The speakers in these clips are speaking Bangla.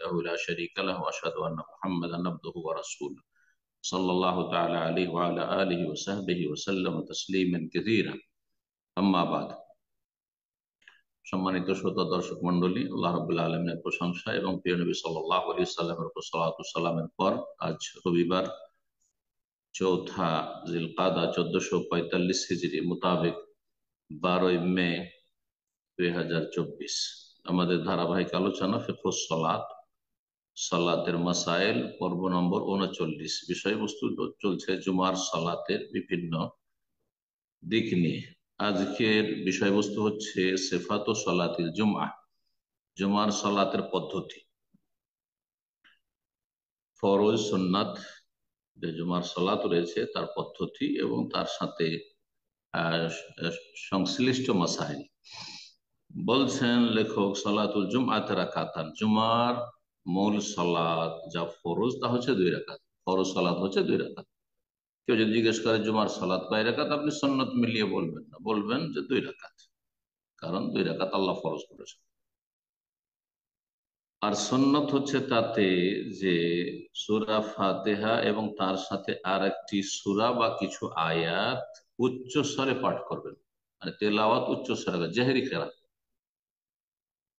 وحده لا شريك له وأشهد أن محمدا عبده ورسوله صلى الله تعالى عليه وعلى آله وصحبه وسلم تسليما كثيرا أما بعد। সম্মানিত শ্রোতা দর্শক মন্ডলী, আল্লাহ রাব্বুল আলামিনের প্রশংসা এবং প্রিয় নবী সাল্লাল্লাহু আলাইহি সাল্লামের উপর সালাতু ওয়াস সালামের পর আজ রবিবার 4 জিলকাদা 1445 হিজরি মোতাবেক 12 মে 2024 আমাদের ধারাবাহিক আলোচনা ফিকহুস সালাত, সালাতের মাসাইল, পর্ব নম্বর 39। বিষয়বস্তু চলছে জুমার সালাতের বিভিন্ন দিক নিয়ে। আজকের বিষয়বস্তু হচ্ছে সিফাতু সালাতিল জুমআ, জুমার সালাতের পদ্ধতি, ফরজ সুন্নাত যে জুমার সালাত রয়েছে তার পদ্ধতি এবং তার সাথে সংশ্লিষ্ট মাসাইল। বলছেন লেখক, সালাতুল জুমআত রাকাতান, জুমার মূল সালাত যা ফরজ তা হচ্ছে 2 রাকাত। ফরজ সালাত হচ্ছে 2 রাকাত। কেউ যদি জিজ্ঞেস করে জুমার সালাত কয় রাকাত, আপনি সুন্নত মিলিয়ে বলবেন না, বলবেন যে 2 রাকাত, কারণ 2 রাকাত আল্লাহ ফরজ করেছেন। আর সুন্নত হচ্ছে তাতে যে সূরা ফাতিহা এবং তার সাথে আর একটি সূরা বা কিছু আয়াত উচ্চ স্বরে পাঠ করবেন, মানে তেলাওয়াত উচ্চ স্বরে, জেহরি কেরাত।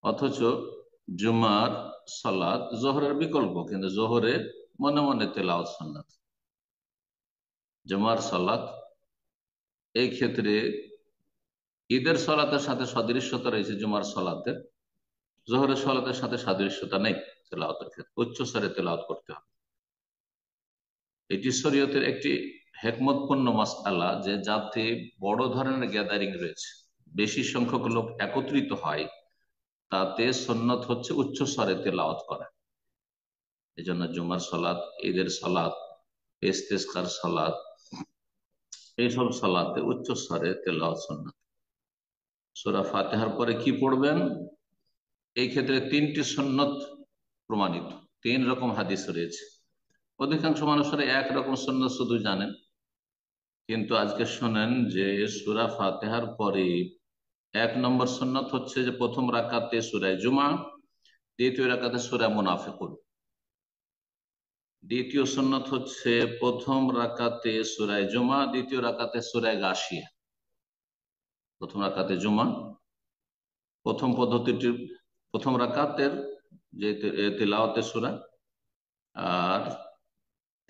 অথচ জুমার সালাত জোহরের বিকল্প, কিন্তু জোহরে মনে মনে তেলাওয়াত সুন্নাত। জুমার সালাত এই ক্ষেত্রে ঈদের সালাতের সাথে সাদৃশ্যতা রয়েছে, জুমার সালাতের জোহরের সালাতের সাথে সাদৃশ্যতা নেই। তেলাওয়াতের ক্ষেত্রে উচ্চ স্বরে তেলাওয়াত করতে হবে। এটি শরীয়তের একটি হেকমতপূর্ণ মাসআলা, যে যাতে বড় ধরনের গ্যাদারিং রয়েছে, বেশি সংখ্যক লোক একত্রিত হয়, তাতে সুন্নত হচ্ছে উচ্চ স্বরে তেলাওয়াত করা। এই জন্য জুমার সালাত, ঈদের সালাত, ইস্তেসকার সালাত, এইসব সালাতে উচ্চ স্বরে তেলাওয়াত সুন্নাত। সূরা ফাতিহার পরে কি পড়বেন, এই ক্ষেত্রে 3টি সুন্নত প্রমাণিত। 3 রকম হাদিস রয়েছে। অধিকাংশ মানুষেরা একরকম সুন্নত শুধু জানেন, কিন্তু আজকে শোনেন যে সূরা ফাতিহার পরে 1 নম্বর সুন্নত হচ্ছে যে প্রথম রাকাতে সূরা জুমা, দ্বিতীয় রাকাতে সূরা মুনাফিকুন। দ্বিতীয় সুন্নত হচ্ছে প্রথম রাকাতে সূরা জুমা, দ্বিতীয় রাকাতে সূরা গাশিয়া। প্রথম রাকাতে জুমা, প্রথম পদ্ধতিটির প্রথম রাকাতের যে তিলাওয়াতের সূরা, আর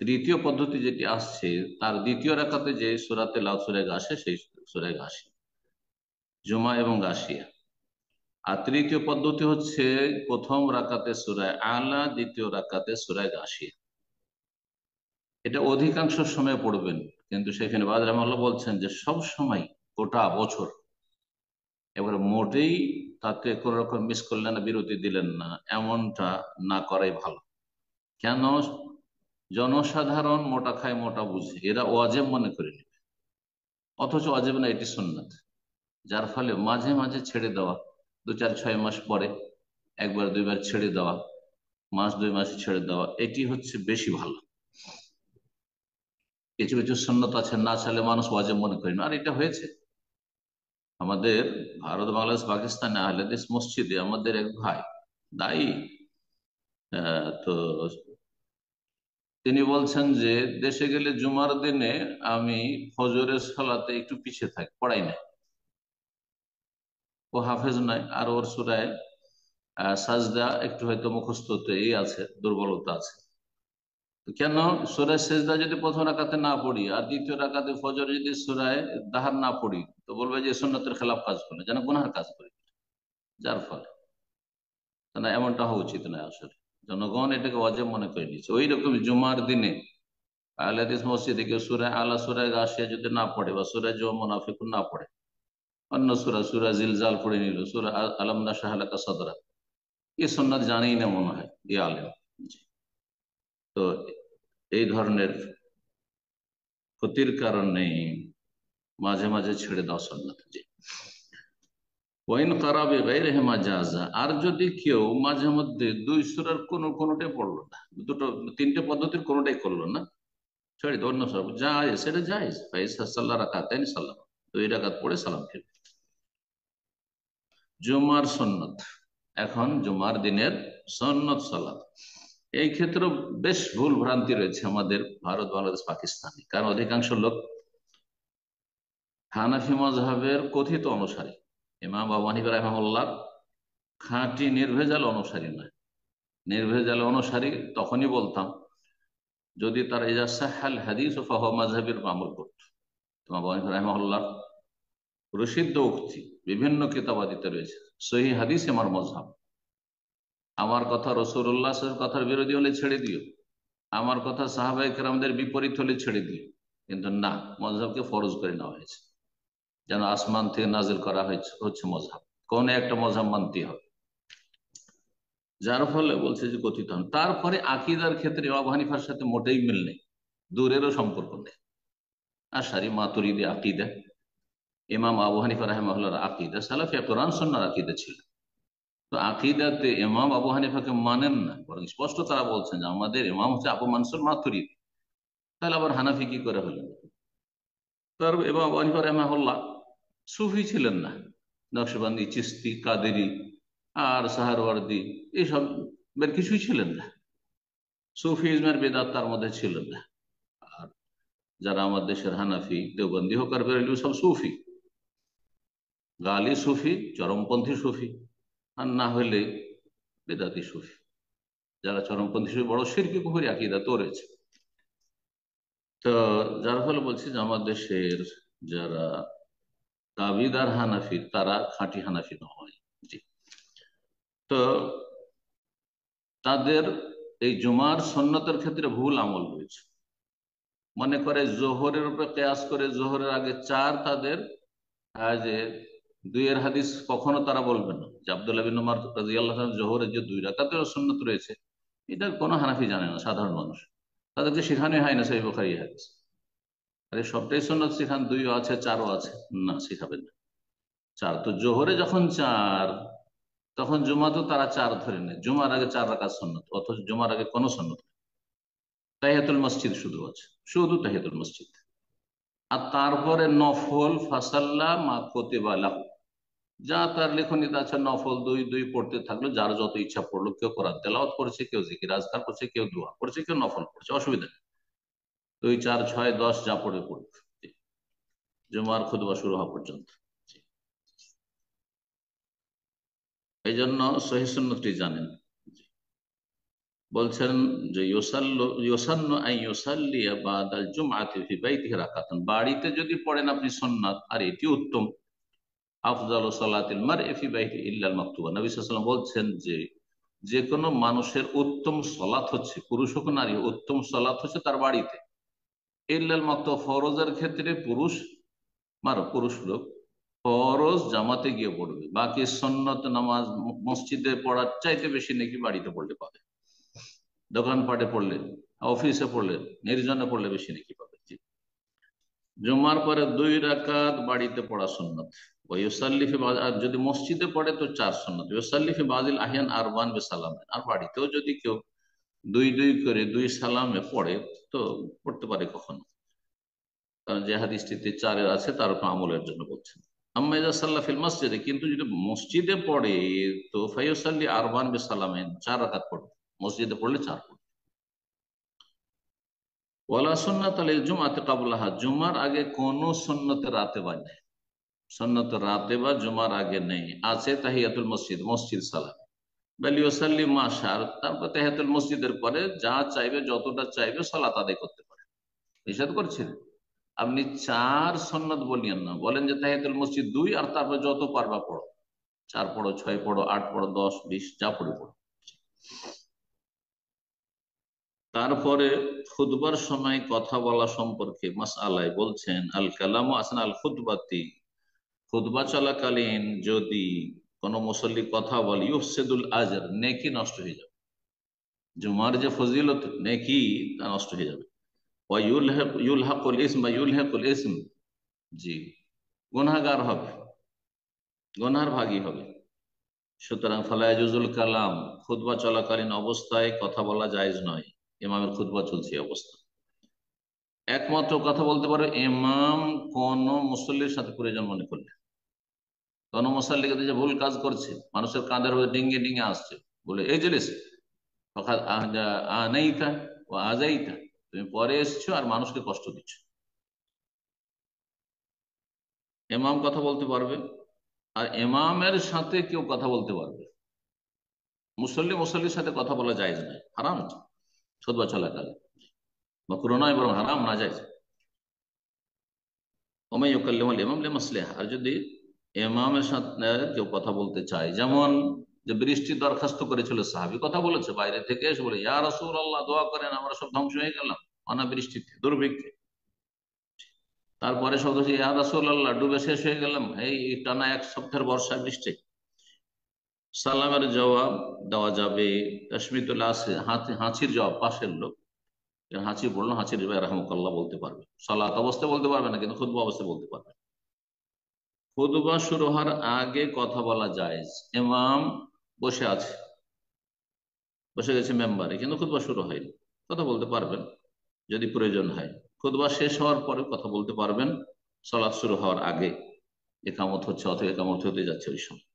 তৃতীয় পদ্ধতি যেটি আসছে তার দ্বিতীয় রাকাতে যে সূরা তেলাওয়াত সূরা গাশিয়া, সেই সূরা গাশিয়া, জুমা এবং গাশিয়া। আর তৃতীয় পদ্ধতি হচ্ছে প্রথম রাকাতে সূরা আলা, দ্বিতীয় রাকাতে সূরা গাশিয়া। এটা অধিকাংশ সময় পড়বেন, কিন্তু সেখানে বাদ রাহমাতুল্লাহ বলছেন যে সব সময় গোটা বছর এবারে মোটেই তাতে কোন রকম মিস করলেন না, বিরতি দিলেন না, এমনটা না করাই ভালো। কেন? জনসাধারণ মোটা খায় মোটা বুঝে, এরা ওয়াজিব মনে করে নেবে, অথচ ওয়াজিব না, এটি সুন্নাত। যার ফলে মাঝে মাঝে ছেড়ে দেওয়া, 2, 4, 6 মাস পরে 1বার 2বার ছেড়ে দেওয়া, মাস 2 মাস ছেড়ে দেওয়া, এটি হচ্ছে বেশি ভালো। কিছু কিছু সুন্নত আছে না চাইলে মানুষ ওয়াজিব মনে করে না। আর এটা হয়েছে আমাদের ভারত, বাংলাদেশ, পাকিস্তানে আহলে হাদিস মসজিদে আমাদের এক ভাই দায়ী, তো তিনি বলছেন যে দেশে গেলে জুমার দিনে আমি ফজরের সালাতে একটু পিছিয়ে থাকি, পড়াই না। ও হাফেজ নয়, আর ওর সূরায় সাজদা একটু হয়তো মুখস্থ এই আছে, দুর্বলতা আছে। কেন? সূরা সেজদা যদি প্রথম রাকাতে না পড়ি আর দ্বিতীয় রাকাতে ফজর যদি সূরায় দাহার না পড়ি, তো বলবে যে সুন্নতের খেলাফ কাজ করলে, যেন গুনাহের কাজ করি। যার ফলে না, এমনটা হওয়া উচিত নয়। আসলে জনগণ এটাকে ওয়াজিব মনে করে নিচ্ছে। ওই রকম জুমার দিনে আহলে হাদিস মসজিদে কেউ সূরা আলা, সূরা গাশিয়া যদি না পড়ে, বা সূরা মুনাফিকুন না পড়ে, অন্য সূরা জিলজাল পড়ে নিল, সূরা আলাম নাশরাহ লাকা সাদরাক, এই সুন্নাত জানেই না মনে হয় এই আলেম। তো এই ধরনের ক্ষতির কারণে মাঝে মাঝে ছেড়ে দেওয়া সুন্নাত। জি। ওয়াইন কারাবে গায়রিহি মাজাজা, আর যদি কেউ মাঝে মধ্যে 2 সূরার কোনটাই পড়লো না, 3টে পদ্ধতির কোনটাই করলো না, ছেড়ে দেওয়া, অন্য সূরা জায়েজ, সেটা জায়েজ। ফাইসা সাল্লা রাকাতাইন সালাম, 2 রাকাত পড়ে সালাম ফিরবে। জুমার সুন্নাত, এখন জুমার দিনের সুন্নত সালাত। এই ক্ষেত্রে বেশ ভুল ভ্রান্তি রয়েছে আমাদের ভারত, বাংলাদেশ, পাকিস্তানে। কারণ অধিকাংশ লোক হানাফি মযহাবের কথিত অনুসারী, ইমাম আবু হানিফা রাহিমাহুল্লাহ খাঁটি নির্ভেজাল অনুসারী নয়। নির্ভেজাল অনুসারী তখনই বলতাম যদি তারা ইজা সাহাল হাদিস ও ফাহুয়া মাযহাবির আমল করত। ইমাম আবু হানিফা রাহিমাহুল্লাহ প্রসিদ্ধ উক্তি বিভিন্ন কিতাবাদিতে রয়েছে, সহিহ হাদিস আমার মযহাব, আমার কথা রাসূলুল্লাহ সাল্লাল্লাহু আলাইহি ওয়াসাল্লামের কথার বিরোধী হলে ছেড়ে দিও, আমার কথা সাহাবায়ে কেরামদের বিপরীত হলে ছেড়ে দিও। কিন্তু না, মযহাবকে ফরজ করে নেওয়া হয়েছে, যেন আসমান থেকে নাজিল করা হচ্ছে মযহাব, কোন একটা মযহাব মানতে হবে। যার ফলে বলছে যে কথিত হন। তারপরে আকীদার ক্ষেত্রে ইমাম আবু হানিফার সাথে মোটেই মিল নেই, দূরেরও সম্পর্ক নেই। আশারি মাতুরিদি আকীদা, ইমাম আবু হানিফা রাহিমাহুল্লাহর আকীদা সালাফি কোরআন সুন্নাহর আকীদা ছিল। তো আকীদাতে ইমাম আবু হানিফাকে মানেন না, বরং স্পষ্ট তারা বলছেন যে আমাদের ইমাম হচ্ছে আবু মানসুর মাতুরিদি। তাহলে আবার হানাফি কি করে হলেন? তার ইমাম আবু হানিফা রাহিমাহুল্লাহ সুফি ছিলেন না, নকশবন্দি, চিশতি, কাদেরি আর সাহারওয়ার্দী এইসব বের কিছুই ছিলেন না। সুফিজমের বেদাত তার মধ্যে ছিলেন না। আর যারা আমার দেশের হানাফি, দেওবন্দি হোক আর বেরেলি, সব সুফি, গালি সুফি, চরমপন্থী সুফি, আর না হলে বেদাতি সুফি। যারা চরমপন্থী সুফি বড় শিরকি কুফরি আকীদা তো রয়েছে। তো যার ফলে বলছি যে আমার দেশের যারা দাবিদার হানাফি তারা খাঁটি হানাফি নয়। জি। তো তাদের এই জুমার সুন্নতের ক্ষেত্রে ভুল আমল রয়েছে। মনে করে জোহরের উপরে কেয়াস করে জোহরের আগে চার, তাদের যে দুইয়ের হাদিস কখনো তারা বলবে না যে আব্দুল্লাহ বিন উমর রাদিয়াল্লাহু আনহু জোহরের যে 2 রাকাতের সুন্নত রয়েছে, এটা কোনো হানাফি জানে না, সাধারণ মানুষ। তাদেরকে শেখানো হয় না সহিহ বুখারী হাদিস। আরে সবটাই সুন্নত শেখান, 2ও আছে 4ও আছে, না শেখাবেন না। চার তো জোহরে যখন চার, তখন জুমা তো তারা চার ধরে নেয়, জুমার আগে 4 রাকাত সুন্নত, অথচ জুমার আগে কোনো সুন্নত নেই। তাহিয়াতুল মসজিদ শুধু আছে, শুধু তাহিয়াতুল মসজিদ। আর তারপরে নফল ফাসাল্লা মা কুতিবা লাহু, যা তার লেখনীতে আছে, নফল 2 2 পড়তে থাকলো, যার যত ইচ্ছা পড়লো। কেউ কোরআন তেলাওয়াত করছে, কেউ জিকির আজকার করছে, কেউ দোয়া করছে, কেউ নফল করছে, অসুবিধা নেই। 2 4 6 10 যা পড়ে পড়ুক, জুমার খুতবা শুরু হওয়া পর্যন্ত। এই জন্য সহিহ সুন্নতটি জানেন। বলছেন যে ইউসান্নু আন ইউসাল্লিয়া বাদাল জুমআতি ফি বাইতিহি রাকাতান, বাড়িতে যদি পড়েন আপনি সুন্নাত, আর এটি উত্তম। আফজালু সালাতিল মারই ফি বাইতি ইল্লাল মাকতুবা, নবী সাল্লাল্লাহু আলাইহি ওয়াসাল্লাম বলছেন যে যে কোনো মানুষের উত্তম সালাত হচ্ছে, পুরুষ হোক নারী, উত্তম সালাত হচ্ছে তার বাড়িতে। ইল্লাল মাকতুবা, ফরজের ক্ষেত্রে পুরুষ পুরুষ লোক ফরজ জামাতে গিয়ে পড়বে, বাকি সুন্নত নামাজ মসজিদে পড়ার চাইতে বেশি নাকি বাড়িতে পড়লে পাবে। দোকানপাটে পড়লে, অফিসে পড়লে, নির্জনে পড়লে বেশি নাকি পাবে। জুমার পরে 2 রাকাত বাড়িতে পড়া সুন্নত। আর যদি মসজিদে পড়ে তো 4 সুন্নত। ইউসাল্লিফি বাযিল আহিয়ান আরবান বিসালামে, আর বাড়িতেও যদি কেউ 2 2 করে 2 সালামে পড়ে তো পড়তে পারে কখনো, কারণ যে হাদিসটিতে 4 আছে তার উপর আমলের জন্য বলছেন। আম্মা ইযা সাল্লা ফিল মসজিদে, কিন্তু যদি মসজিদে পড়ে তো ফায়ুসাল্লি আরবান বিসালামে, 4 রাকাত পড়বে, মসজিদে পড়লে 4 পড়বে। ওয়ালা সুন্নাত লিল জুমআতি ক্বাবলাহা, জুমার আগে কোন সুন্নত রাতেবা নেই। সুন্নত রাতেবা জুমার আগে নেই, আছে তাহিয়াতুল মসজিদ, মসজিদ সালাম। বাল ইউসাল্লি মা শাআ, তারপর তাহিয়াতুল মসজিদের পরে যা চাইবে, যতটা চাইবে সালাত আদায় করতে পারে। নিষেধ করছেন আপনি 4 সুন্নত বলিয়েন না, বলেন যে তাহিয়াতুল মসজিদ 2, আর তারপর যত পারবা পড়ো, 4 পড়ো, 6 পড়ো, 8 পড়ো, 10 20 যা পড়ে পড়ো। তারপরে খুতবার সময় কথা বলা সম্পর্কে মাসআলায় বলছেন আল কালামু আসনা আল খুতবাতি, খুতবা চলাকালীন যদি কোন মুসল্লি কথা বলে ইউফসিদুল আজর, নেকি নষ্ট হয়ে যাবে। জুমার যে ফজিলত, নেকি তা নষ্ট হয়ে যাবে। ওয়া ইউলহাকুল ইসম বা ইউলহাকুল ইসম, জি, গুনাহগার হবে, গুনাহর ভাগী হবে। সুতরাং ফালা ইয়াজুজুল কালাম, খুতবা চলাকালীন অবস্থায় কথা বলা জায়েজ নয়। ইমামের খুতবা চলছে অবস্থা, একমাত্র কথা বলতে পারবে ইমাম কোন মুসল্লির সাথে প্রয়োজন মনে করলে। কোন মুসল্লিকে যে ভুল কাজ করছে, মানুষের কাঁধের উপরে ডিঙ্গে ডিঙ্গে আসছে, বলে এই জেলিস আনাইতা ও আজাইতা, তুমি পরে এসছো আর মানুষকে কষ্ট দিচ্ছ। ইমাম কথা বলতে পারবে, আর ইমামের সাথে কেউ কথা বলতে পারবে। মুসল্লি মুসল্লির সাথে কথা বলা যায় না, হারাম, খুতবা চলাকালে মাকরুহ নয়, বরং হারাম, না যায়। ওমাই ইউকাল্লিমুল ইমাম লিমাসলিহা, আর যদি ইমামের সাথে কেউ কথা বলতে চায়, যেমন যে বৃষ্টির দরখাস্ত করেছিল সাহাবী, কথা বলেছে বাইরে থেকে এসে, বলে ইয়া রাসূলুল্লাহ দোয়া করেন, আমরা সব ধ্বংস হয়ে গেলাম অনাবৃষ্টিতে, দুর্ভিক্ষে। তারপরে শব্দ হচ্ছে ইয়া রাসূলুল্লাহ ডুবে শেষ হয়ে গেলাম এই টানা এক সপ্তাহের বর্ষা বৃষ্টি। সালামের জবাব দেওয়া যাবে, তাশমিতুল আসি, হাঁচির জবাব, পাশের লোক হাঁচি পড়লো, হাঁচির জবাব রাহমাকাল্লাহ বলতে পারবে। সালাত অবস্থায় বলতে পারবে না, কিন্তু খুতবা অবস্থায় বলতে পারবে। খুতবা শুরু হওয়ার আগে কথা বলা জায়েজ। ইমাম বসে আছে, বসে গেছে মেম্বারে, কিন্তু খুতবা শুরু হয়নি, কথা বলতে পারবেন যদি প্রয়োজন হয়। খুতবা শেষ হওয়ার পরে কথা বলতে পারবেন, সালাত শুরু হওয়ার আগে। একামত হচ্ছে অথবা একামত হতে যাচ্ছে ওই সময়।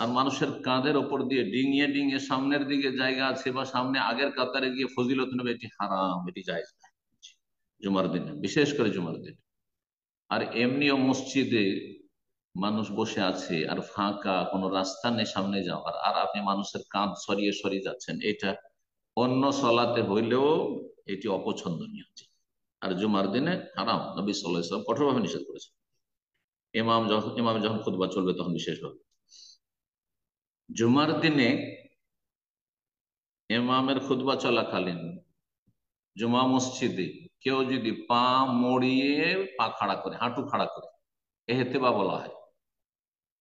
আর মানুষের কাঁধের ওপর দিয়ে ডিঙিয়ে ডিঙিয়ে সামনের দিকে জায়গা আছে বা সামনে আগের কাতারে গিয়ে ফজিলত নেবে, এটি হারাম, এটি জায়েজ না জুমার দিনে, বিশেষ করে জুমার দিনে। আর এমনিও মসজিদে মানুষ বসে আছে আর ফাঁকা কোনো রাস্তা নেই সামনে যাওয়ার, আর আপনি মানুষের কাঁধ সরিয়ে সরিয়ে যাচ্ছেন, এটা অন্য সলাতে হইলেও এটি অপছন্দনীয়। আর জুমার দিনে হারাম, নবী সাল্লাল্লাহু আলাইহি ওয়াসাল্লাম কঠোরভাবে নিষেধ করেছে। ইমাম যখন খুতবা চলবে তখন বিশেষভাবে। জুমার দিনে ইমামের খুতবা চলাকালীন জুমা মসজিদে কেউ যদি পা মড়িয়ে পা খাড়া করে, হাঁটু খাড়া করে, এহতেবা বলা হয়,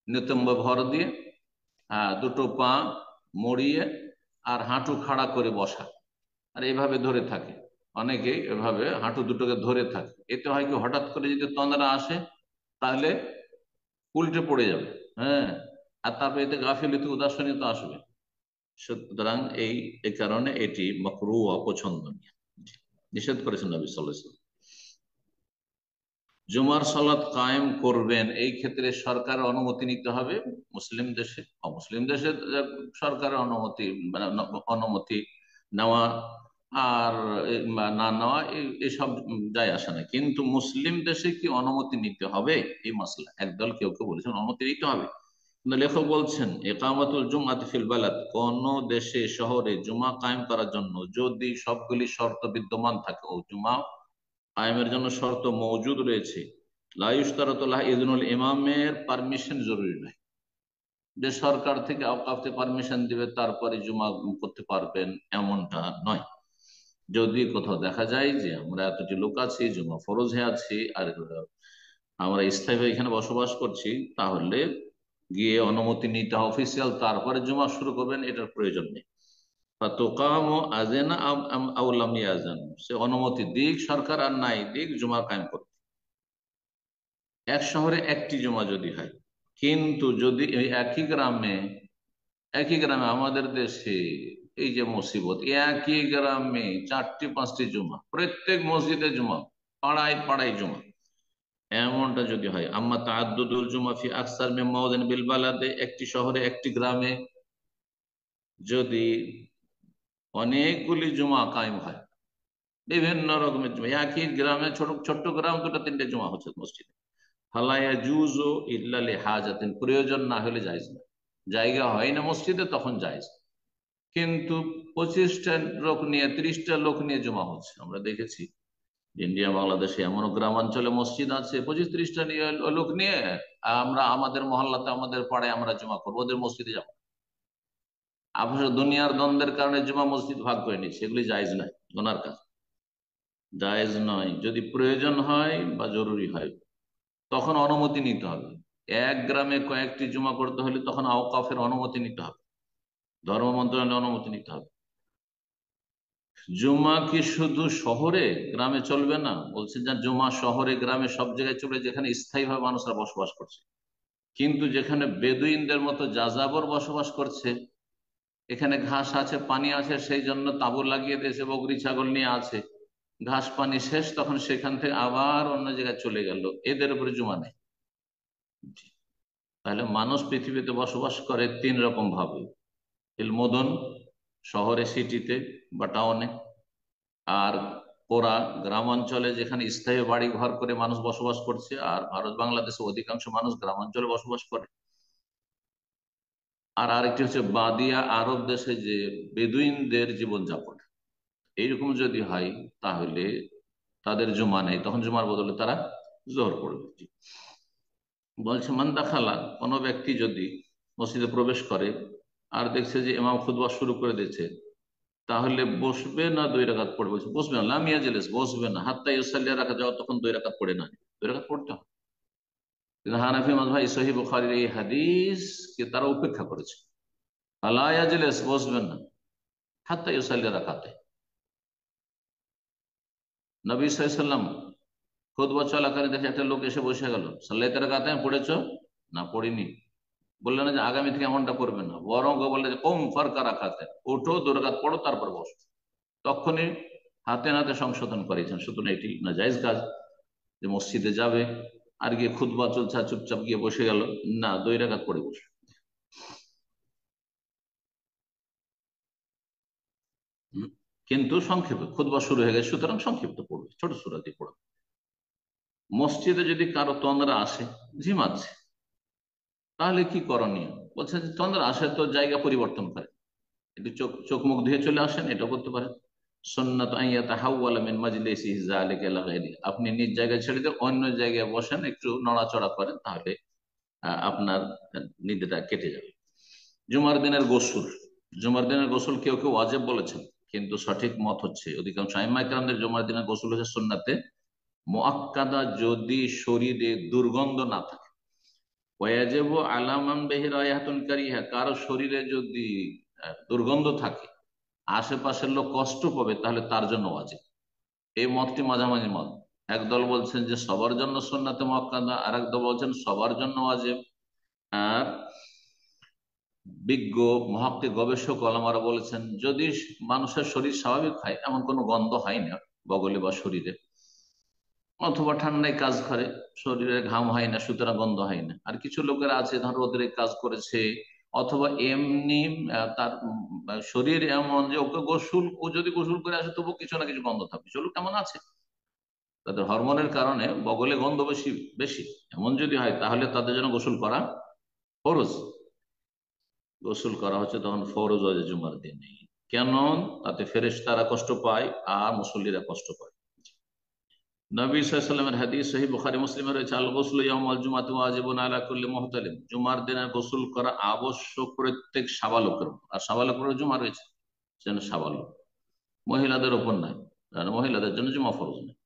নিতম্ব ভর দিয়ে দুটো পা মড়িয়ে আর হাঁটু খাড়া করে বসা, আর এইভাবে ধরে থাকে, অনেকে এভাবে হাঁটু দুটোকে ধরে থাকে। এতে হয় কি, হঠাৎ করে যদি তন্দ্রা আসে তাহলে উল্টে পড়ে যাবে। হ্যাঁ, আর তারপরে এতে গাফিলতি উদাসীনতা আসবে। সুতরাং এই কারণে এটি মাকরুহ, অপছন্দনীয়, নিষেধ করেছেন নবী সাল্লাল্লাহু আলাইহি ওয়াসাল্লাম। জুমার সালাত কায়েম করবেন, এই ক্ষেত্রে সরকারের অনুমতি নিতে হবে। মুসলিম দেশে, অমুসলিম দেশে সরকারের অনুমতি, মানে অনুমতি নেওয়া আর না নেওয়া এসব যায় আসে না, কিন্তু মুসলিম দেশে কি অনুমতি নিতে হবে, এই মাসলা একদল কেউ কেউ বলেছেন অনুমতি নিতে হবে। কিন্তু লেখক বলছেন ইকামাতুল জুমআতি ফিল বালাদ, কোন দেশে শহরে জুমা কায়েম করার জন্য যদি সবগুলি শর্ত বিদ্যমান থাকে, ও জুমা কায়েমের জন্য শর্ত মওজুদ রয়েছে, লা ইশতারাতু লাহু ইযনুল ইমামের পারমিশন জরুরি নয়, যে সরকার থেকে আওকাফ থেকে পারমিশন দিবে তারপরে জুমা করতে পারবেন, এমনটা নয়। যদি কোথাও দেখা যায় যে আমরা এতটি লোক আছি, জুমা ফরজ হয়ে আছি, আর আমরা স্থায়ীভাবে এখানে বসবাস করছি, তাহলে গিয়ে অনুমতি নিতে হবে অফিসিয়াল, তারপরে জুমা শুরু করবেন, এটার প্রয়োজন নেই। সে অনুমতি দিক সরকার আর নাই দিক, জুমা কায়েম করতে। এক শহরে একটি জুমা যদি হয়, কিন্তু যদি একই গ্রামে আমাদের দেশে এই যে মুসিবত, একই গ্রামে 4টি-5টি জুমা, প্রত্যেক মসজিদে জুমা, পাড়ায় পাড়ায় জুমা, এমনটা যদি হয়, আম্মা তাআদ্দুদুল জুমা ফি আকসার মিন মাওযিন বিল বালাদে, একটি শহরে একটি গ্রামে যদি অনেকগুলি জুমা কায়েম হয়, বিভিন্ন রকমের জুমা, একই গ্রামে, ছোট ছোট্ট গ্রাম, 2টা-3টে জুমা হচ্ছে মসজিদে, ফালা ইয়াজুজু ইল্লা লিহাজাতিন, প্রয়োজন না হলে জায়েজ না, জায়গা হয় না মসজিদে তখন জায়েজ। কিন্তু 25টা লোক নিয়ে, 30টা লোক নিয়ে জমা হচ্ছে, আমরা দেখেছি ইন্ডিয়া বাংলাদেশে এমন গ্রামাঞ্চলে মসজিদ আছে, 25-30টা নিয়ে লোক নিয়ে আমরা আমাদের মহল্লাতে, আমাদের পাড়ায় আমরা জমা করবো, ওদের মসজিদে যাবো। আপনার দুনিয়ার দ্বন্দ্বের কারণে জমা মসজিদ ভাগ করে নিচ্ছে, সেগুলি জায়েজ নয়, গুনার কাজ, জায়েজ নয়। যদি প্রয়োজন হয় বা জরুরি হয় তখন অনুমতি নিতে হবে। এক গ্রামে কয়েকটি জমা করতে হলে তখন আওকাফের অনুমতি নিতে হবে, ধর্ম মন্ত্রণালয়ের অনুমতি নিতে হবে। জুমা কি শুধু শহরে, গ্রামে চলবে না? বলছেন যে জুমা শহরে গ্রামে সব জায়গায় চলবে, যেখানে স্থায়ীভাবে মানুষরা বসবাস করছে। কিন্তু যেখানে বেদুইনদের মতো যাযাবর বসবাস করছে, এখানে ঘাস আছে, পানি আছে, সেই জন্য তাঁবু লাগিয়ে দিয়েছে, বকরি ছাগল নিয়ে আছে, ঘাস পানি শেষ, তখন সেখান থেকে আবার অন্য জায়গায় চলে গেল, এদের উপরে জুমা নেই। তাহলে মানুষ পৃথিবীতে বসবাস করে তিন রকম ভাবে। মদন, শহরে, সিটিতে বা টাউনে। আর ওরা গ্রামাঞ্চলে, যেখানে স্থায়ী বাড়ি ঘর করে মানুষ বসবাস করছে। আর ভারত বাংলাদেশে অধিকাংশ মানুষ গ্রামাঞ্চলে বসবাস করে। আর আরেকটি হচ্ছে বাদিয়া আরব দেশে যে বেদুইনদের জীবনযাপন। এইরকম যদি হয় তাহলে তাদের জুমা নেই, তখন জুমার বদলে তারা জোহর পড়বে। বলছে মান দাখালা, কোনো ব্যক্তি যদি মসজিদে প্রবেশ করে আর দেখছে যে ইমাম খুতবা শুরু করে দিয়েছে, তাহলে বসবে না দুই রাকাত পড়বে? বলছে বসবে না, লামিয়া জেলেস, বসবে না, হাত্তা ইউসাল্লিয়া রাখা যাওয়া, তখন দুই রাকাত পড়ে না, দুই রাকাত পড়তে হবে। কিন্তু হানাফি মাযহাব সহিহ বুখারীর এই হাদিস কে তারা উপেক্ষা করেছে। আলা ইয়াজলিস, বসবেন না, হাত্তা ইউসাল্লিয়া রাকাতে। নবী সাল্লাল্লাহু আলাইহি ওয়াসাল্লাম খুতবা চলাকালীন দেখে একটা লোক এসে বসে গেল, সাল্লাইতে রাকাতে, পড়েছো? না, পড়িনি। বললেন না যে আগামী থেকে এমনটা করবেন না, বরং বললে যে কম ফারকা রাখাতে, ওঠো, দু রাকাত পড়ো, তারপর বসো। তখনই হাতে নাতে সংশোধন করেছেন। সুতরাং এটি নাজায়েজ কাজ যে মসজিদে যাবে আর গিয়ে খুতবা চলছে আর চুপচাপ গিয়ে বসে গেল, না, দুই রাকাত পড়ে বসে। কিন্তু সংক্ষেপে, খুতবা শুরু হয়ে গেছে সুতরাং সংক্ষিপ্ত পড়বে, ছোট সূরা দিয়ে পড়বে। মসজিদে যদি কারো তন্দ্রা আসে, ঝিমাচ্ছে, তাহলে কি করণীয়? বলছে যে তন্দ্রা আসে তো জায়গা পরিবর্তন করে, একটু চোখ চোখ মুখ ধুয়ে চলে আসেন, এটা করতে পারেন। সুন্নাত আইয়াতাহাওয়ালা মিন মাজলিসিহি যালিকা ইলা গায়রিহি, আপনি নিজ জায়গায় ছেড়ে দিয়ে অন্য জায়গায় বসেন, একটু নড়াচড়া করেন, তাহলে আপনার নিদ্রাটা কেটে যাবে। জুমার দিনের গোসল, জুমার দিনের গোসল কেউ কেউ ওয়াজিব বলেছেন, কিন্তু সঠিক মত হচ্ছে অধিকাংশ আইম্মা কেরামদের জুমার দিনের গোসল হচ্ছে সুন্নাতে মুআক্কাদা, যদি শরীরে দুর্গন্ধ না থাকে। ওয়াজিবু আলা মান বিহি রায়াতুন কারিহা, কারো শরীরে যদি দুর্গন্ধ থাকে, আশেপাশের লোক কষ্ট পাবে, তাহলে তার জন্য ওয়াজিব। এই মতটি মাঝামাঝি মত। একদল বলছেন যে সবার জন্য সুন্নাতে মুআক্কাদা, আর একদল বলছেন সবার জন্য ওয়াজিব। আর বিজ্ঞ মহাক্কিক গবেষক ওলামারা বলেছেন যদি মানুষের শরীর স্বাভাবিক হয়, এমন কোনো গন্ধ হয় না বগলে বা শরীরে, অথবা ঠান্ডায় কাজ করে, শরীরে ঘাম হয় না, সুতরাং গন্ধ হয় না। আর কিছু লোকের আছে ধর রোদের কাজ করেছে, অথবা এমনি তার শরীর এমন যে ওকে গোসল, ও যদি গোসল করে আসে তবু কিছু না কিছু গন্ধ থাকবে, চলুক কেমন আছে, তাদের হরমোনের কারণে বগলে গন্ধ বেশি বেশি, এমন যদি হয় তাহলে তাদের জন্য গোসল করা ফরজ। গোসল করা হচ্ছে তখন ফরজ হয় জুমার দিনে। কেন? তাতে ফেরেশতারা কষ্ট পায় আর মুসল্লিরা কষ্ট পায়। নবী সাল্লাল্লাহু আলাইহি ওয়াসাল্লামের হাদিস সহিহ বুখারী মুসলিমে রয়েছে, আল গোসলু ইয়াউমাল জুমাতি ওয়াজিবুন আলা কুল্লি মুহতালিম, জুমার দিনে গোসল করা আবশ্যক প্রত্যেক সাবালকের উপর। আর সাবালকের জুমা রয়েছে, যেন সাবালক, মহিলাদের উপর নয়, কারণ মহিলাদের জন্য জুমা ফরজ নয়।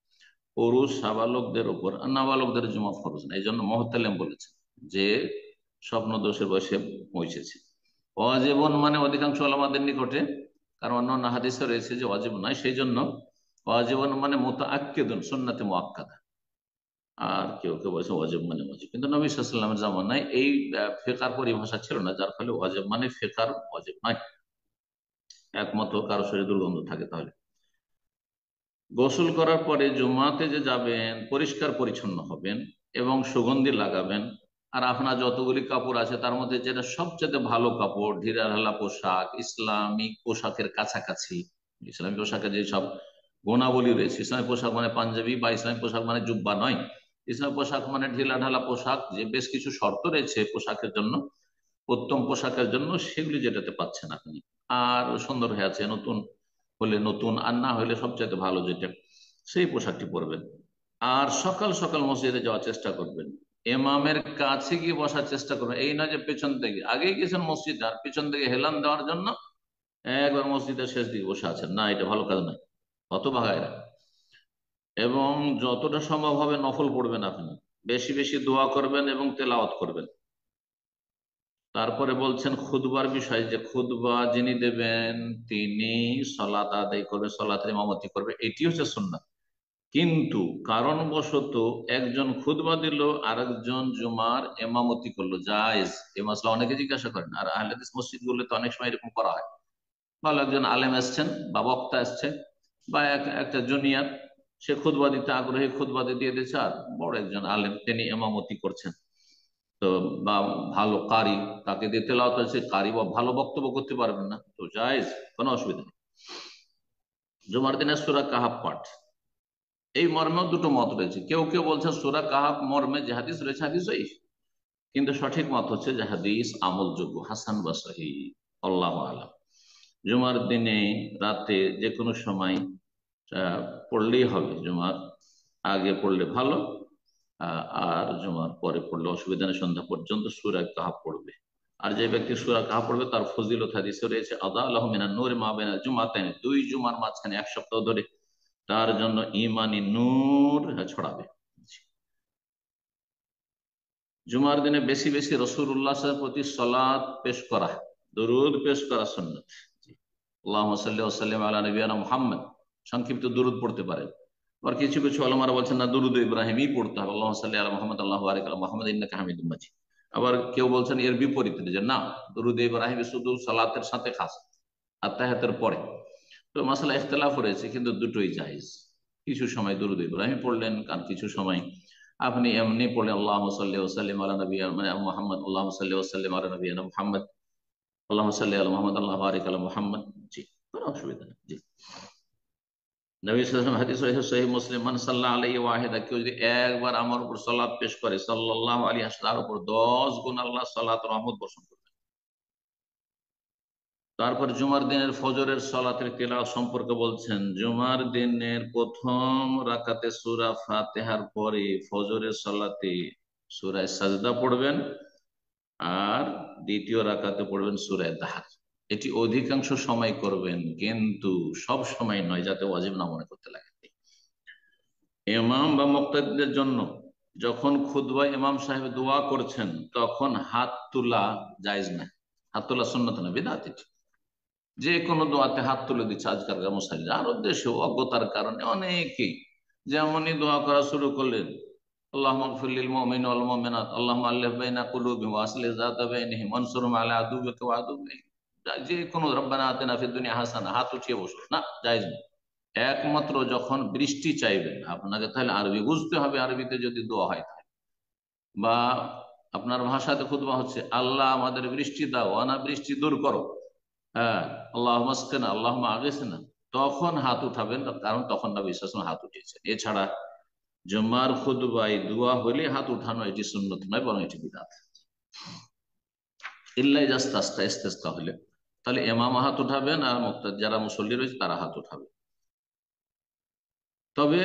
পুরুষ সাবালকদের উপর আর নাবালকদের জুমা ফরজ নয়। এই জন্য মুহতালিম বলেছে, যে স্বপ্ন দোষের বয়সে পৌঁছেছে। ওয়াজিবুন মানে অধিকাংশ ওলামাদের নিকটে, কারণ অন্য হাদিসে রয়েছে যে ওয়াজিব নয়, সেই জন্য ওয়াজিবুন মানে মুতাআক্কিদুন, সুন্নাতে মুআক্কাদা। আর কেউ কেউ বলছে ওয়াজিব মানে ওয়াজিব, কিন্তু নবী সাল্লাল্লাহু আলাইহি ওয়াসাল্লামের জামানায় এই ফিকহার পরিভাষা ছিল না, যার ফলে ওয়াজিব মানে ফিকহার ওয়াজিব নয়। একমত কারো শরীরে দুর্গন্ধ থাকে, তাহলে গোসল করার পরে জুমাতে যে যাবেন পরিষ্কার পরিচ্ছন্ন হবেন এবং সুগন্ধি লাগাবেন। আর আপনার যতগুলি কাপড় আছে তার মধ্যে যেটা সবচেয়ে ভালো কাপড়, ঢিলা ঢালা পোশাক, ইসলামিক পোশাকের কাছাকাছি, ইসলামিক পোশাকের যে সব গুণাবলী রয়েছে, ইসলামিক পোশাক মানে পাঞ্জাবি বা ইসলামিক পোশাক মানে জুব্বা নয়। ইসলামিক পোশাক মানে ঢিলা ঢালা পোশাক, যে বেশ কিছু শর্ত রয়েছে পোশাকের জন্য, উত্তম পোশাকের জন্য, সেগুলি যেটাতে পাচ্ছেন আপনি। আর সুন্দর হয়ে আছে, নতুন হলে নতুন, আর না হলে সবচেয়ে ভালো যেটা, সেই পোশাকটি পরবেন। আর সকাল সকাল মসজিদে যাওয়ার চেষ্টা করবেন, এমামের কাছে গিয়ে বসার চেষ্টা করবেন। এই না যে পেছন থেকে, আগে গিয়েছেন মসজিদ আর পেছন থেকে হেলান দেওয়ার জন্য একবার মসজিদের শেষ দিকে বসে আছেন, না, এটা ভালো কাজ নয়, অত ভাগায়। এবং যতটা সম্ভব হবে নফল পড়বেন আপনি, বেশি বেশি দোয়া করবেন এবং তেলাওয়াত করবেন। তারপরে বলছেন খুতবার বিষয়, যে খুতবা যিনি দেবেন তিনি সলাত আদায় করবে, সলাতের ইমামতি করবে, এটি হচ্ছে সুন্নাত। কিন্তু কারণবশত একজন খুতবা দিল, আরেকজন জুমার এমামতি করলো, জায়েজ। এই মাসলা অনেকে জিজ্ঞাসা করেন, আর আহলে হাদিস মসজিদ গুলোতে অনেক সময় এরকম করা হয়। ভালো একজন আলেম এসছেন বা বক্তা এসছে বা একটা জুনিয়র, সে খুতবা দিতে আগ্রহী, খুতবা দিয়ে দিয়েছে, আর বড় একজন আলেম তিনি এমামতি করছেন। তো বা ভালো কারি তাকে দিয়ে তেলাওয়াত হয়েছে, কারি বা ভালো বক্তব্য করতে পারবেন না, তো জায়েজ, কোনো অসুবিধা নেই। জুমার দিনে সূরা কাহাফ পাঠ, এই মর্মেও দুটো মত রয়েছে। কেউ কেউ বলছে সূরা কাহাফ মর্মে যে হাদিস রয়েছে হাদিস সহিহ, কিন্তু সঠিক মত হচ্ছে যে হাদিস আমলযোগ্য, হাসান বা সহিহ, আল্লাহু আলাম। জুমার দিনে রাতে যে কোনো সময় পড়লেই হবে, জুমার আগে পড়লে ভালো, আর জুমার পরে পড়লে অসুবিধা নেই, সন্ধ্যা পর্যন্ত সূরা কাহাফ পড়বে। আর যে ব্যক্তি সূরা কাহাফ পড়বে তার ফজিলত হাদিসে রয়েছে, আদা আল্লাহু মিনান নূর মা বাইনা জুমাতাইন, দুই জুমার মাঝখানে এক সপ্তাহ ধরে তার জন্য ইমানি নূর ছড়াবে। জুমার দিনে বেশি বেশি রাসূলুল্লাহর প্রতি সালাত পেশ করা, দরুদ পেশ করা সুন্নাত। আল্লাহুম্মা সাল্লি ওয়া সাল্লিম আলা নবিয়িনা মুহাম্মদ, সংক্ষিপ্ত দরুদ পড়তে পারেন। আর কিছু কিছু ওলামারা বলছেন না, দরুদ ইব্রাহিমই পড়তে হবে, আল্লাহুম্মা সাল্লি আলা মুহাম্মদ আল্লাহু বারিক আলা মুহাম্মদ ইন্নাকা হামিদুম মাজিদ। আবার কেউ বলছেন এর বিপরীতে, যে না, দরুদ ইব্রাহিম শুধু সালাতের সাথে খাস, আত্তাহিয়াতের পরে। তো মাসালা ইখতিলাফ রয়েছে, কিন্তু দুটোই জায়েজ। কিছু সময় দরুদ ইব্রাহিম পড়লেন, আর কিছু সময় আপনি এমনি পড়লেন, আল্লাহুম্মা সাল্লি ওয়া সাল্লিম আলা নবিয়িনা মুহাম্মদ, আল্লাহুম্মা সাল্লি ওয়া সাল্লিম আলা নবিয়িনা মুহাম্মদ, আল্লাহুম্মা সাল্লি আলা মুহাম্মদ আল্লাহু বারিক আলা মুহাম্মদ। জি, কোনো অসুবিধা নেই। জি, নবী সাল্লাল্লাহু আলাইহি ওয়াসাল্লাম হাদিস রয়েছে সহিহ মুসলিম, মান সাল্লা আলাইহি ওয়াহিদা, কেউ যদি একবার আমার উপর সালাত পেশ করে, সাল্লাল্লাহু আলাইহি ওয়াসাল্লাম, তার উপর 10 গুণ আল্লাহ সালাত রহমত বর্ষণ করবেন। তারপর জুমার দিনের ফজরের সালাতের তেলাওয়াত সম্পর্কে বলছেন, জুমার দিনের প্রথম রাকাতে সূরা ফাতিহার পরে ফজরের সালাতে সূরা সাজদা পড়বেন, আর দ্বিতীয় রাকাতে পড়বেন সূরা দাহর। এটি অধিকাংশ সময় করবেন, কিন্তু সব সময় নয়, যাতে ওয়াজিব না মনে করতে লাগে। ইমাম বা মুক্তাদিদের জন্য যখন খুতবা ইমাম সাহেব দোয়া করছেন, তখন হাত তোলা জায়েজ না, হাত তোলা সুন্নত না, বিদআত। যে কোনো দোয়াতে হাত তুলে দিচ্ছে আজকালকার মুসল্লিরা, আরব দেশেও অজ্ঞতার কারণে অনেকেই যেমনই দোয়া করা শুরু করলেন, আল্লাহুম্মা গফির লিল মুমিনিনা ওয়াল মুমিনাত, আল্লাহুম্মা আল্লিফ বাইনা কুলুবিহিম ওয়া আসলিহ যাতা বাইনিহিম ওয়ানসুরহুম আলা আদুওয়িকা ওয়া আদুওয়িহিম, যে কোনো রব্বানা আতিনা ফিদ দুনিয়া হাসানা, হাত উঠিয়ে বসো না, জায়েজ না। একমাত্র যখন বৃষ্টি চাইবেন, আপনাকে তাহলে আরবি বুঝতে হবে, আরবিতে যদি দোয়া হয় তাহলে, বা আপনার ভাষাতে খুতবা হচ্ছে, আল্লাহ আমাদের বৃষ্টি দাও, অনাবৃষ্টি দূর করো, হ্যাঁ, আল্লাহ মাসকেনা আল্লাহ আগেছেনা, তখন হাত উঠাবেন, কারণ তখন নবী সাল্লাল্লাহু আলাইহি ওয়াসাল্লাম হাত উঠিয়েছেন। এছাড়া জুমার খুতবায় দোয়া হলে হাত উঠানো এটি সুন্নত নয়, বরং এটি বিদআত। ইল্লা ইস্তাসকা, ইস্তেসকা হলে তাহলে ইমাম হাত উঠাবেন, আর মুক্তাদি যারা মুসল্লি রয়েছে তারা হাত উঠাবে। তবে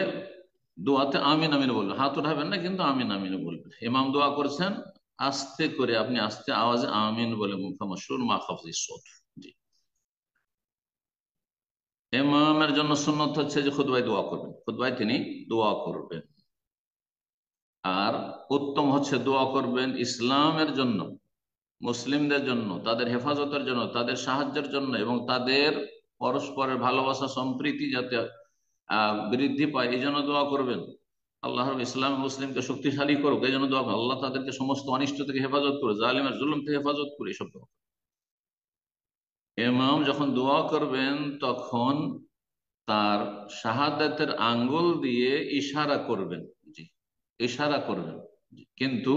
দোয়াতে আমিন আমিন বলবেন, হাত উঠাবেন না, কিন্তু আমিন আমিন বলবেন। ইমাম দোয়া করছেন, আস্তে করে আপনি আস্তে আওয়াজে আমিন বলে মুফামাসুর মা খাফজিস সাউত। জি, ইমামের জন্য সুন্নত হচ্ছে যে খুতবায় দোয়া করবেন, খুতবায় তিনি দোয়া করবেন। আর উত্তম হচ্ছে দোয়া করবেন ইসলামের জন্য, মুসলিমদের জন্য, তাদের হেফাজতের জন্য, তাদের সাহায্যের জন্য, এবং তাদের পরস্পরের ভালোবাসা সম্প্রীতি যাতে বৃদ্ধি পায়, এই জন্য দোয়া করবেন। আল্লাহ ইসলাম মুসলিমকে শক্তিশালী করুক, এই জন্য দোয়া করবেন। আল্লাহ তাদেরকে সমস্ত অনিষ্ট থেকে হেফাজত করে, জালিমের জুলুম থেকে হেফাজত করে, এসব দোয়া। ইমাম যখন দোয়া করবেন, তখন তার শাহাদাতের আঙ্গুল দিয়ে ইশারা করবেন। জি, ইশারা করবেন, কিন্তু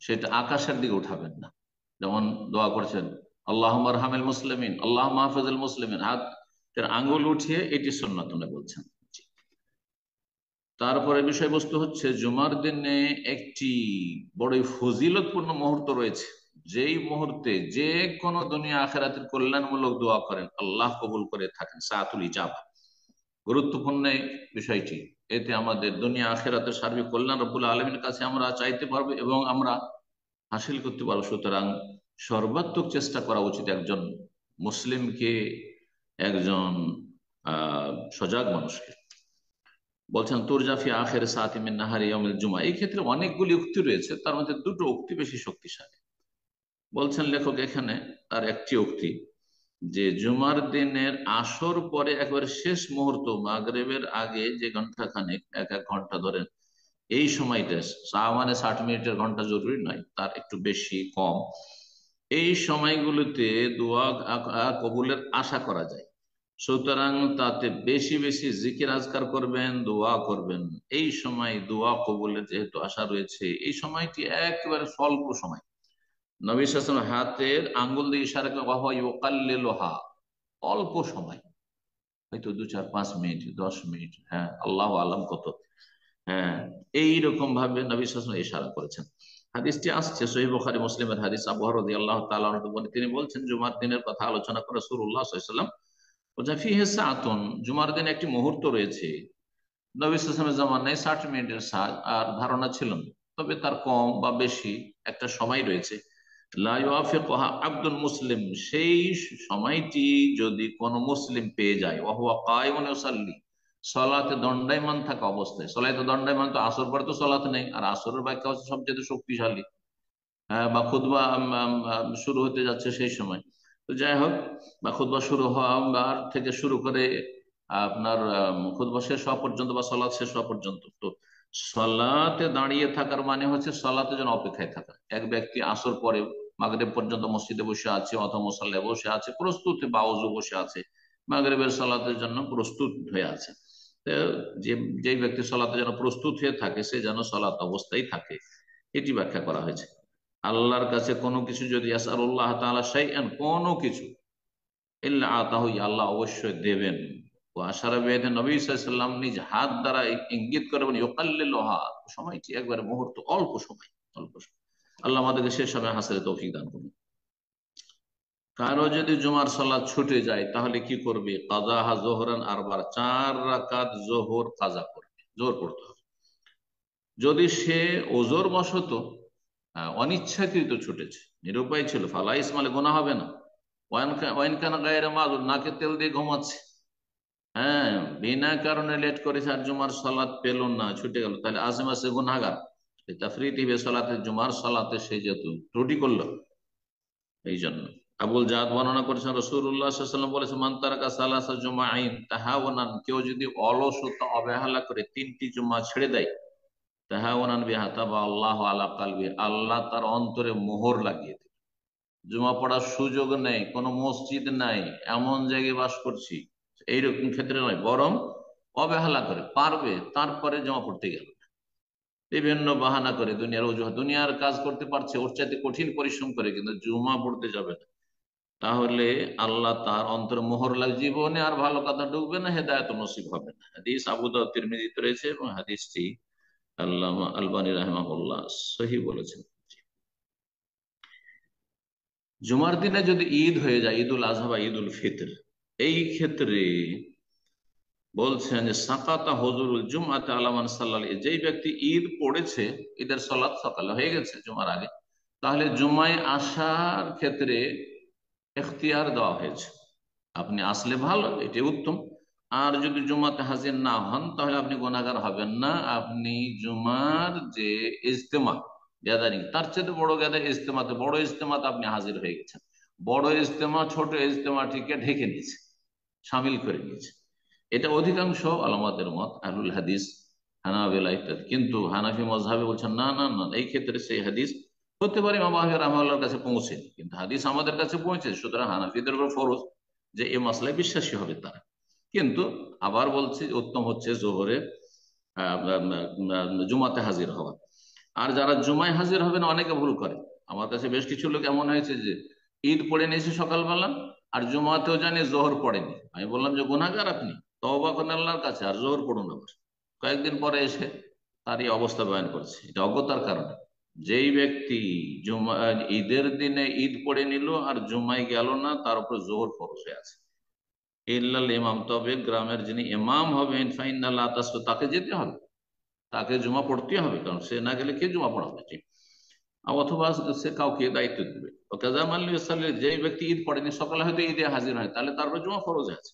সেটা আকাশের দিকে উঠাবেন না। যেমন দোয়া করছেন আল্লাহুম্মা আরহামিল মুসলিমিন, আল্লাহুম্মা হাফিজুল মুসলিমিন, হাতের আঙ্গুল উঠিয়ে, এটি সুন্নাত নয় বলছেন। জি। তারপরে বিষয়বস্তু হচ্ছে, জুমার দিনে একটি বড়ই ফজিলতপূর্ণ মুহূর্ত রয়েছে, যেই মুহূর্তে যে কোনো দুনিয়া আখিরাতের কল্যাণমূলক দোয়া করেন আল্লাহ কবুল করে থাকেন, সাআতুল ইজাবা। গুরুত্বপূর্ণ এই বিষয়টি, এতে আমাদের দুনিয়া আখিরাতের সার্বিক কল্যাণ রব্বুল আলামিনের কাছে আমরা চাইতে পারবো এবং আমরা হাসিল করতে পারবো। সুতরাং সর্বাত্মক চেষ্টা করা উচিত একজন মুসলিমকে, একজন সজাগ মানুষকে। বলছেন তুরজাফি আখের সাতি মিন নাহারি ইয়াউমিল জুমা, এই ক্ষেত্রে অনেকগুলি উক্তি রয়েছে, তার মধ্যে দুটো উক্তি বেশি শক্তিশালী। বলছেন লেখক এখানে তার একটি উক্তি, যে জুমার দিনের আসর পরে একবার শেষ মুহূর্ত, মাগরিবের আগে যে ঘন্টা খানেক, এক এক ঘন্টা ধরেন, এই সময়টা, মানে 60 মিনিটের ঘন্টা জরুরি নয়, তার একটু বেশি কম, এই সময়গুলোতে দোয়া কবুলের আশা করা যায়। সুতরাং তাতে বেশি বেশি জিকির আজকার করবেন, দোয়া করবেন। এই সময় দোয়া কবুলের যেহেতু আশা রয়েছে, এই সময়টি একেবারে স্বল্প সময়। নবী সাল্লাল্লাহু আলাইহি ওয়াসাল্লাম হাতের আঙ্গুল দিয়ে ইশারা করে ওয়া ইউকাল্লিলুহা, অল্প সময়, হয়তো 2 4 5 মিনিট, 10 মিনিট, হ্যাঁ আল্লাহ আলম কত, হ্যাঁ এইরকম ভাবে নবী সাল্লাল্লাহু আলাইহি ওয়াসাল্লাম ইশারা করেছেন। হাদিসটি আসছে সহিহ বুখারী মুসলিমের হাদিস, আবু হুরায়রা রাদিয়াল্লাহু তাআলা আনহু তিনি বলছেন, জুমার দিনের কথা আলোচনা করে রাসূলুল্লাহ সাল্লাল্লাহু আলাইহি ওয়াসাল্লাম বলছেন ফিহি সাআতুন, জুমার দিনে একটি মুহূর্ত রয়েছে। নবী সাল্লাল্লাহু আলাইহি ওয়াসাল্লামের জামানায় 60 মিনিটের আর ধারণা ছিল না, তবে তার কম বা বেশি একটা সময় রয়েছে। লা ইউআফিকুহা আব্দুল মুসলিম, সেই সময়টি যদি কোন মুসলিম পেয়ে যায়, ওয়া হুয়া কায়িমুন ইউসাল্লি, সালাতে দণ্ডায়মান থাকা অবস্থায়। সালাতে দণ্ডায়মান তো আসর পরে তো সালাত নেই, আর আসরের বাক্য হচ্ছে সবচেয়ে শক্তিশালী, হ্যাঁ, বা খুতবা শুরু হতে যাচ্ছে সেই সময়। তো যাই হোক, বা খুতবা শুরু হওয়ার থেকে শুরু করে আপনার খুতবা শেষ হওয়া পর্যন্ত বা সালাত শেষ হওয়া পর্যন্ত, তো সালাতে দাঁড়িয়ে থাকার মানে হচ্ছে সালাতের জন্য অপেক্ষায় থাকা। এক ব্যক্তি আসর পরে মাগরিব পর্যন্ত মসজিদে বসে আছে অথবা মুসাল্লায় বসে আছে প্রস্তুতি, বা ওযু বসে আছে, মাগরিবের সালাতের জন্য প্রস্তুত হয়ে আছে। তো যে যেই ব্যক্তি সালাতের জন্য প্রস্তুত হয়ে থাকে সে যেন সালাত অবস্থায় থাকে, এটি ব্যাখ্যা করা হয়েছে। আল্লাহর কাছে কোনো কিছু যদি আসারুল্লাহ তাআলা শাইআন, কোনো কিছু, ইল্লা আতাহু, আল্লাহ অবশ্যই দেবেন। ও আশারা বিয়াদিহি, নবী সাল্লাল্লাহু আলাইহি ওয়াসাল্লাম নিজ হাত দ্বারা ইঙ্গিত করে বলেন ইউকাল্লিলুহা, সময়টি একবারে মুহূর্ত, অল্প সময়, অল্প সময়। আল্লাহ আমাদেরকে সে সময় হাসিলের তৌফিক দান করুন। কারো যদি জুমার সালাত ছুটে যায় তাহলে কি করবে? কাযাহা যোহরান আরবার, 4 রাকাত যোহর কাজা করবে, জোহর পড়তে হবে। যদি সে ওজোর বশত অনিচ্ছাকৃত ছুটেছে, নিরুপায় ছিল, ফালা ইসমালে, গোনা হবে না। ওয়াইন কানা গায়রা মাযুর, নাকে তেল দিয়ে ঘুমাচ্ছে, হ্যাঁ বিনা কারণে লেট করেছে আর জুমার সালাত পেল না, ছুটে গেল, তাহলে আজমা সে গুনাহগার। তাফরিতি বে সালাতে, জুমার সালাতে সে যেহেতু ত্রুটি করলো, এই জন্য আবুল জাহাদ বর্ণনা করেছেন রাসূলুল্লাহ সাল্লাল্লাহু আলাইহি ওয়াসাল্লাম বলেছেন, মান তারাকা সালাসা জুমাইন তাহাওয়ানান, কেউ যদি অলসতা অবহেলা করে 3টি জুমা ছেড়ে দেয়, তাহাওয়ানান বিহা তাবা আল্লাহু আলা কালবি, আল্লাহ তার অন্তরে মোহর লাগিয়ে দেবে। জুমা পড়ার সুযোগ নেই, কোনো মসজিদ নাই, এমন জায়গায় বাস করছি, এইরকম ক্ষেত্রে নয়, বরং অবহেলা করে পারবে তারপরে জমা পড়তে গেল, বিভিন্ন বাহানা করে, দুনিয়ার অজুহাত, দুনিয়ার কাজ করতে পারছে ওর চাইতে কঠিন পরিশ্রম করে, কিন্তু জুমা পড়তে যাবে না, তাহলে আল্লাহ তার অন্তর মোহর লাগ, জীবনে আর ভালো কথা ঢুকবে না, হেদায়েত নসিব হবে না। হাদিস আবু দাউদ তিরমিজিতে রয়েছে এবং হাদিসটি আল্লামা আলবানী রাহিমাহুল্লাহ সহিহ বলেছেন। জুমার দিনে যদি ঈদ হয়ে যায়, ঈদুল আজহা বা ঈদুল ফিতর, এই ক্ষেত্রে বলছেন যে সাকাতা হুজুরুল জুমআতি আলা মান সাল্লাল, যেই ব্যক্তি ঈদ পড়েছে, ঈদের সালাত সকালে হয়ে গেছে জুমার আগে, তাহলে জুমায় আসার ক্ষেত্রে এখতিয়ার দেওয়া হয়েছে, আপনি আসলে ভালো, এটি উত্তম। আর যদি জুমাতে হাজির না হন তাহলে আপনি গুনাহগার হবেন না, আপনি জুমার যে ইজতেমা গ্যাদারিং, তার চেয়ে বড় গ্যাদারিং ইজতেমাতে, বড় ইজতেমাতে আপনি হাজির হয়ে গেছেন। বড় ইজতেমা ছোট ইজতেমাটিকে ঢেকে নিয়েছে, সামিল করে নিয়েছে। এটা অধিকাংশ আলেমদের মত, আহলুল হাদিস, হানাবিলা ইত্যাদি। কিন্তু হানাফি মাজহাবে বলছেন না না না, এই ক্ষেত্রে সেই হাদিস হতে পারে ইমাম আহমদ রাহমাতুল্লাহর কাছে পৌঁছেনি, কিন্তু হাদিস আমাদের কাছে পৌঁছেছে, সুতরাং হানাফিদের উপর ফরজ যে এই মাসলায় বিশ্বাসী হবে তারা। কিন্তু আবার বলছি, উত্তম হচ্ছে জোহরে জুমাতে হাজির হওয়া। আর যারা জুমায় হাজির হবে না, অনেকে ভুল করে। আমার কাছে বেশ কিছু লোক এমন হয়েছে যে ঈদ পড়ে নিয়েছে সকালবেলা, আর জুমাতেও জানি জোহর পড়েনি। আমি বললাম যে গুনাহগার আপনি, তওবা করেন আল্লাহর কাছে, আর জোহর পড়ুন আবার। কয়েকদিন পরে এসে তার এই অবস্থা বয়ান করছে, এটা অজ্ঞতার কারণে। যেই ব্যক্তি জুমা ঈদের দিনে ঈদ পড়ে নিল আর জুমায় গেল না, তার উপর জোহর ফরজ হয়ে আছে। ইল্লাল ইমাম, তবে গ্রামের যিনি ইমাম হবেন, ফাইনাল্লাহ তাকে যেতে হবে, তাকে জুমা পড়তে হবে, কারণ সে না গেলে কে জুমা পড়াবে, ঠিক? অথবা সে কাউকে দায়িত্ব দিবে। যে ব্যক্তি ঈদ পড়েনি, সকালে হয়তো ঈদে হাজির হয়, তাহলে তার উপর জুমা ফরজ আছে।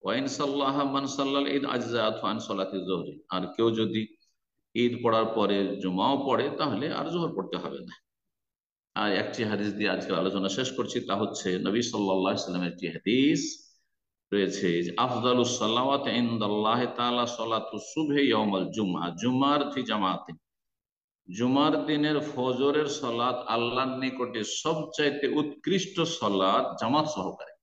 ওয়াইন সাল্লাহ মান সাল্লাল ঈদ আজজাত আন সালাতি যোহরি, আর কেউ যদি ঈদ পড়ার পরে জুমাও পড়ে তাহলে আর জোহর পড়তে হবে না। আর একটি হাদিস দিয়ে আজকের আলোচনা শেষ করছি, তা হচ্ছে নবী সাল্লাল্লাহু আলাইহি ওয়াসাল্লামের একটি হাদিস রয়েছে যে আফদালুস সালাওয়াতি ইনদাল্লাহি তাআলা সালাতুস সুবহি ইয়াউমাল জুমআ, জুমার ফি জামাতিন, জুমার দিনের ফজরের সালাত আল্লাহর নিকটে সবচাইতে উৎকৃষ্ট সালাত জামাত সহকারে।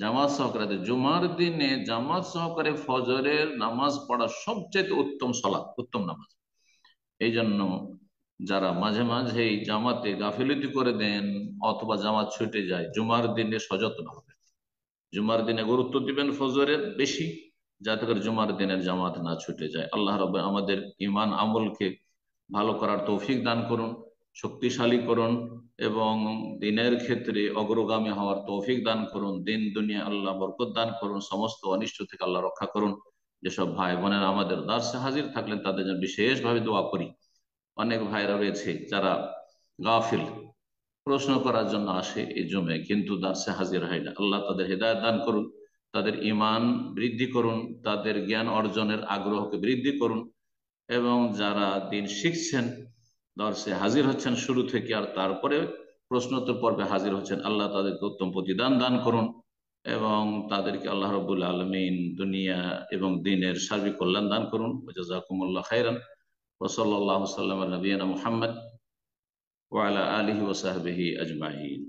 জামাত সহকারে জুমার দিনে জামাত সহকারে ফজরের নামাজ পড়া সবচেয়ে উত্তম সলাৎ, উত্তম নামাজ। এই জন্য যারা মাঝে মাঝে জামাতে গাফিলতি করে দেন অথবা জামাত ছুটে যায়, জুমার দিনে সযত্ন হবে, জুমার দিনে গুরুত্ব দিবেন ফজরের বেশি, যাতে করে জুমার দিনের জামাত না ছুটে যায়। আল্লাহ রাব্বুল আমাদের ইমান আমলকে ভালো করার তৌফিক দান করুন, শক্তিশালী করুন এবং দিনের ক্ষেত্রে অগ্রগামী হওয়ার তৌফিক দান করুন। দিন দুনিয়া আল্লাহ বরকত দান করুন, সমস্ত অনিষ্ট থেকে আল্লাহ রক্ষা করুন। যেসব ভাই বোনেরা আমাদের দার্সে হাজির থাকলেন তাদের জন্য বিশেষভাবে দোয়া করি। অনেক ভাইরা রয়েছে যারা গাফিল, প্রশ্ন করার জন্য আসে এই জমে কিন্তু দার্সে হাজির হয় না। আল্লাহ তাদের হেদায়েত দান করুন, তাদের ঈমান বৃদ্ধি করুন, তাদের জ্ঞান অর্জনের আগ্রহকে বৃদ্ধি করুন এবং যারা দিন শিখছেন, দর্শে হাজির হচ্ছেন শুরু থেকে আর তারপরে প্রশ্নোত্তর পর্বে হাজির হচ্ছেন, আল্লাহ তাদেরকে উত্তম প্রতিদান দান করুন এবং তাদেরকে আল্লাহ রাব্বুল আলামিন দুনিয়া এবং দিনের সার্বিক কল্যাণ দান করুন। জাযাকুমুল্লাহ খাইরান ওয়া সাল্লাল্লাহু সাল্লাম আলা নবিয়িনা মুহাম্মদ ওয়া আলা আলিহি ওয়া সাহবিহি আজমাইন।